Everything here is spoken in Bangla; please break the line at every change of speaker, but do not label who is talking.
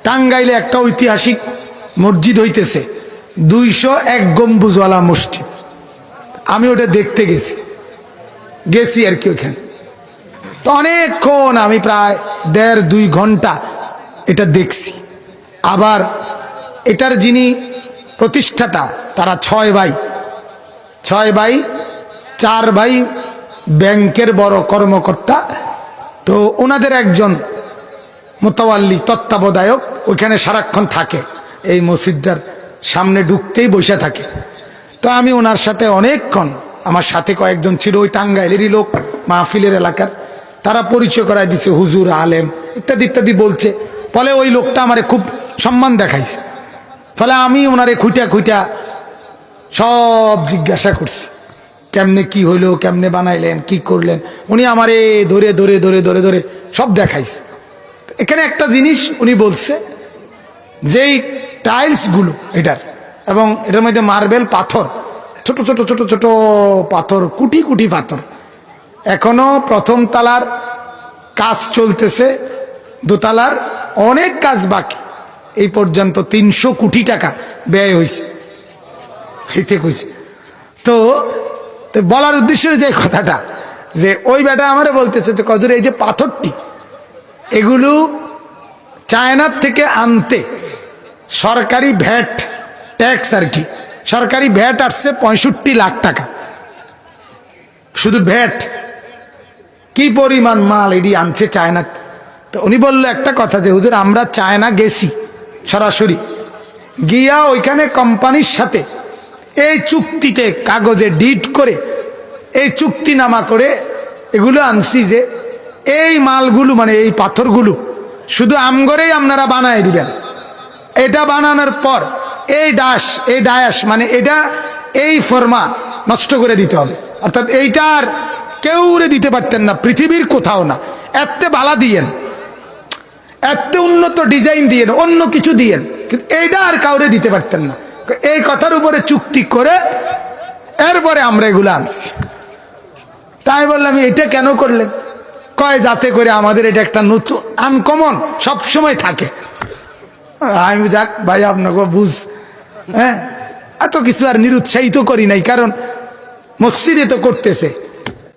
টাঙ্গাইলে একটা ঐতিহাসিক মসজিদ হইতেছে, 201 গম্বুজওয়ালা মসজিদ। আমি ওটা দেখতে গেছি আর কি ওখানে। তো অনেকক্ষণ, আমি প্রায় 1.5-2 ঘন্টা এটা দেখছি। আবার এটার যিনি প্রতিষ্ঠাতা, তারা 6 ভাই, 4 ভাই ব্যাংকের বড় কর্মকর্তা। তো ওনাদের একজন মোতাওয়াল্লি, তত্ত্বাবধায়ক ওইখানে সারাক্ষণ থাকে, এই মসজিদটার সামনে ঢুকতেই বসে থাকে। তো আমি ওনার সাথে অনেকক্ষণ, আমার সাথে কয়েকজন ছিল ওই টাঙ্গাইলেরই লোক, মাহফিলের এলাকার, তারা পরিচয় করায় দিছে, হুজুর, আলেম ইত্যাদি ইত্যাদি বলছে। ফলে ওই লোকটা আমারে খুব সম্মান দেখাইছে। ফলে আমি ওনারে খুঁটা সব জিজ্ঞাসা করছি, কেমনে কি হইলো, কেমনে বানাইলেন, কি করলেন। উনি আমারে ধরে ধরে ধরে ধরে ধরে সব দেখাইছে। এখানে একটা জিনিস উনি বলছে, যেই টাইলসগুলো এটার, এবং এটার মধ্যে মার্বেল পাথর, ছোট ছোট ছোট ছোট পাথর, কুটি কুটি পাথর, এখনো প্রথম তলার কাজ চলতেছে, দোতলার অনেক কাজ বাকি। এই পর্যন্ত 300 কোটি টাকা ব্যয় হয়েছে, ঠিক হয়েছে। তো বলার উদ্দেশ্য যে কথাটা, যে ওই বেটা আমারে বলতেছে যে কজুর, এই যে পাথরটি, এগুলো চায়নার থেকে আনতে সরকারি ভ্যাট ট্যাক্স আর কি, সরকারি ভ্যাট আসছে 65 লাখ টাকা, শুধু ভ্যাট। কি পরিমাণ মাল এটি আনছে চায়না। তো উনি বললো একটা কথা, যে হুজুর, আমরা চায়না গেছি সরাসরি, গিয়া ওইখানে কোম্পানির সাথে এই চুক্তিতে কাগজে ডিড করে, এই চুক্তিনামা করে এগুলো আনছি, যে এই মালগুলো মানে এই পাথরগুলো শুধু আমগরেই আপনারা বানায় দিবেন। এটা বানানোর পর এই ডায়াস মানে এটা, এই ফর্মা নষ্ট করে দিতে হবে। অর্থাৎ এইটার কেউ দিতে পারতেন না, পৃথিবীর কোথাও না। এত বালা দিয়েন, এত উন্নত ডিজাইন দিয়েন, অন্য কিছু দিয়েন, কিন্তু এইটা আর কাউরে দিতে পারতেন না। এই কথার উপরে চুক্তি করে এরপরে আমরা এগুলো আনছি। তাই বললাম, এটা কেন করলেন? কয় যাতে করে আমাদের এটা একটা নতুন আনকমন সবসময় থাকে। আমি যাক ভাই, আপনাকে বুঝ, হ্যাঁ, এত কিছু আর নিরুৎসাহিত করি নাই, কারণ মসজিদে তো করতেছে।